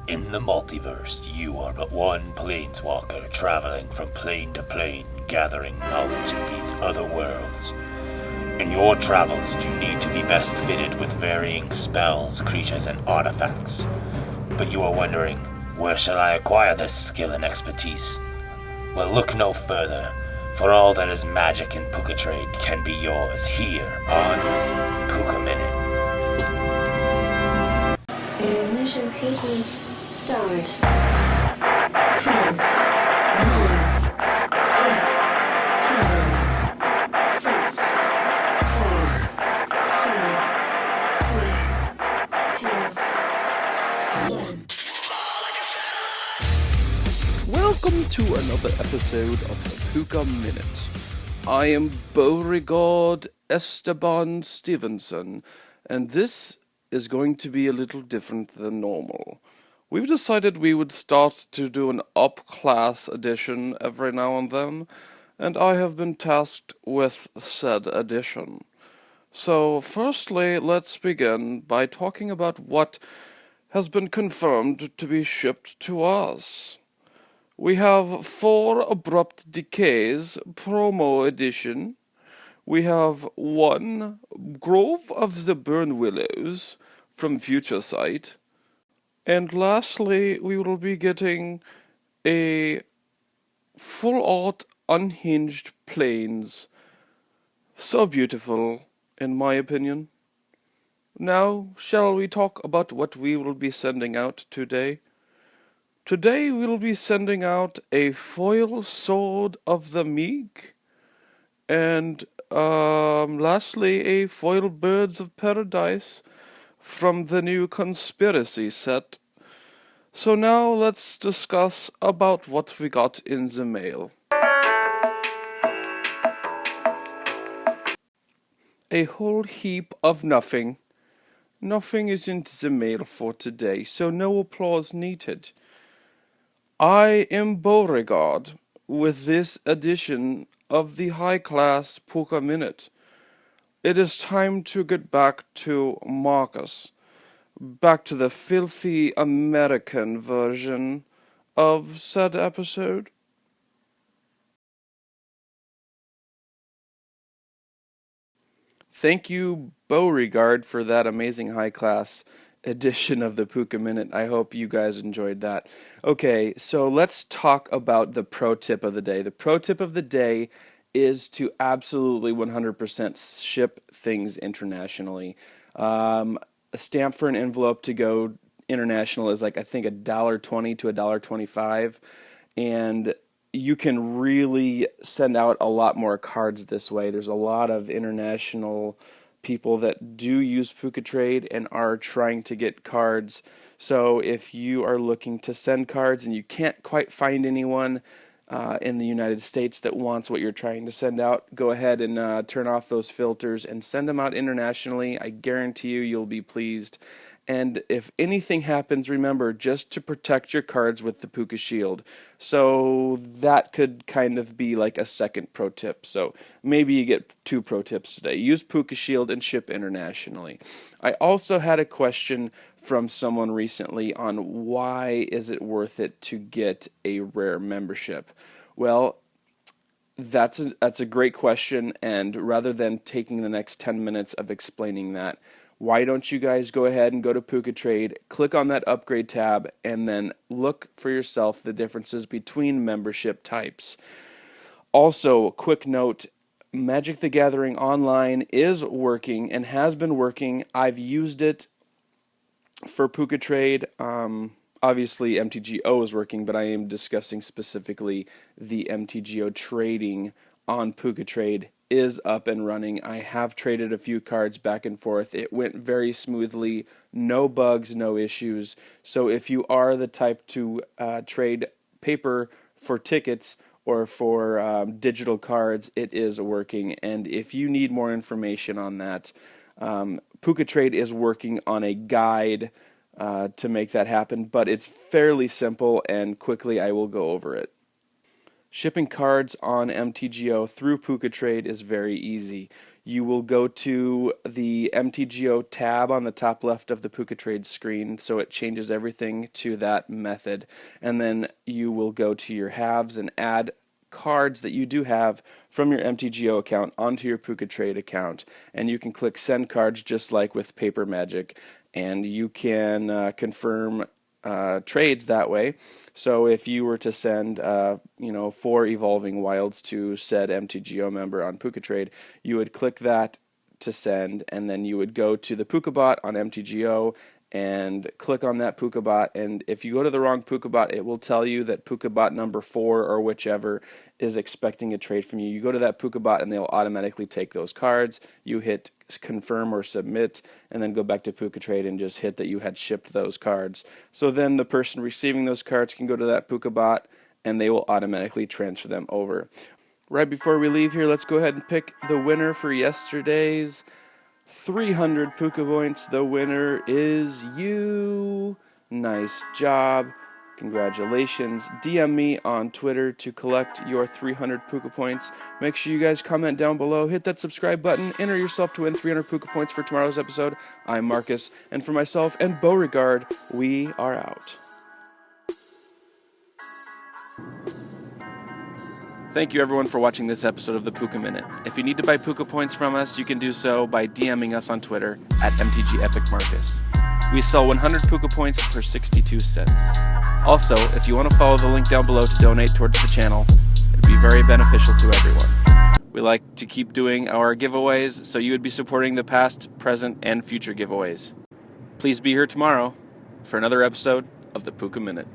In the multiverse, you are but one planeswalker traveling from plane to plane, gathering knowledge of these other worlds. In your travels, you need to be best fitted with varying spells, creatures, and artifacts. But you are wondering, where shall I acquire this skill and expertise? Well, look no further, for all that is magic in PucaTrade can be yours here on PucaMinute. Ignition sequence start. 10, 9, 8, 7, 6, 5, 4, 3, 2, 1. Welcome to another episode of the Puka Minute. I am Beauregard Esteban Stevenson, and this is going to be a little different than normal. We've decided we would start to do an up-class edition every now and then, and I have been tasked with said edition. So, firstly, let's begin by talking about what has been confirmed to be shipped to us. We have 4 Abrupt Decays promo edition. We have 1 Grove of the Burn Willows from Future Sight. And lastly, we will be getting a full art unhinged planes. So beautiful, in my opinion. Now, shall we talk about what we will be sending out today? Today we'll be sending out a foil Sword of the Meek, and lastly a foil Birds of Paradise from the new Conspiracy set. So now let's discuss about what we got in the mail. A whole heap of nothing. Nothing is in the mail for today, so no applause needed. I am Beauregard with this edition of the high-class PucaMinute. It is time to get back to Marcus, back to the filthy American version of said episode. Thank you, Beauregard, for that amazing high-class edition of the Puka Minute. I hope you guys enjoyed that. Okay, so let's talk about the pro tip of the day. The pro tip of the day is to absolutely 100% ship things internationally. A stamp for an envelope to go international is like, I think, $1.20 to $1.25, and you can really send out a lot more cards this way. There's a lot of international people that do use PucaTrade and are trying to get cards. So if you are looking to send cards and you can't quite find anyone in the United States that wants what you're trying to send out, go ahead and turn off those filters and send them out internationally. I guarantee you'll be pleased. And if anything happens, remember just to protect your cards with the Puka Shield. So that could kind of be like a second pro tip. So maybe you get 2 pro tips today. Use Puka Shield and ship internationally. I also had a question from someone recently on why is it worth it to get a rare membership. Well, that's a great question, and rather than taking the next 10 minutes of explaining that, why don't you guys go ahead and go to PucaTrade, click on that upgrade tab, and then look for yourself the differences between membership types. Also, quick note, Magic the Gathering Online is working and has been working. I've used it for PucaTrade. Obviously, MTGO is working, but I am discussing specifically the MTGO trading on PucaTrade is up and running. I have traded a few cards back and forth. It went very smoothly, no bugs, no issues. So if you are the type to trade paper for tickets or for digital cards, it is working. And if you need more information on that, PucaTrade is working on a guide to make that happen, but it's fairly simple, and quickly I will go over it. Shipping cards on MTGO through PucaTrade is very easy. you will go to the MTGO tab on the top left of the PucaTrade screen, so it changes everything to that method. And then you will go to your halves and add cards that you do have from your MTGO account onto your PucaTrade account, and you can click send cards just like with Paper Magic, and you can confirm trades that way. So if you were to send 4 evolving wilds to said MTGO member on PucaTrade, you would click that to send, and then you would go to the PucaBot on MTGO and click on that PucaBot, and if you go to the wrong PucaBot, it will tell you that PucaBot number 4 or whichever is expecting a trade from you. You go to that PucaBot and they'll automatically take those cards. You hit confirm or submit, and then go back to PucaTrade and just hit that you had shipped those cards. So then the person receiving those cards can go to that PucaBot and they will automatically transfer them over. Right before we leave here, let's go ahead and pick the winner for yesterday's 300 Puca points. The winner is you. Nice job. Congratulations. DM me on Twitter to collect your 300 Puca points. Make sure you guys comment down below, hit that subscribe button, enter yourself to win 300 Puca points for tomorrow's episode. I'm Marcus, and for myself and Beauregard, we are out. Thank you everyone for watching this episode of the Puca Minute. If you need to buy Puca points from us, you can do so by DMing us on Twitter at MTGEpicMarcus. We sell 100 Puca points for 62 cents. Also, if you want to follow the link down below to donate towards the channel, it'd be very beneficial to everyone. We like to keep doing our giveaways, so you would be supporting the past, present, and future giveaways. Please be here tomorrow for another episode of the Puca Minute.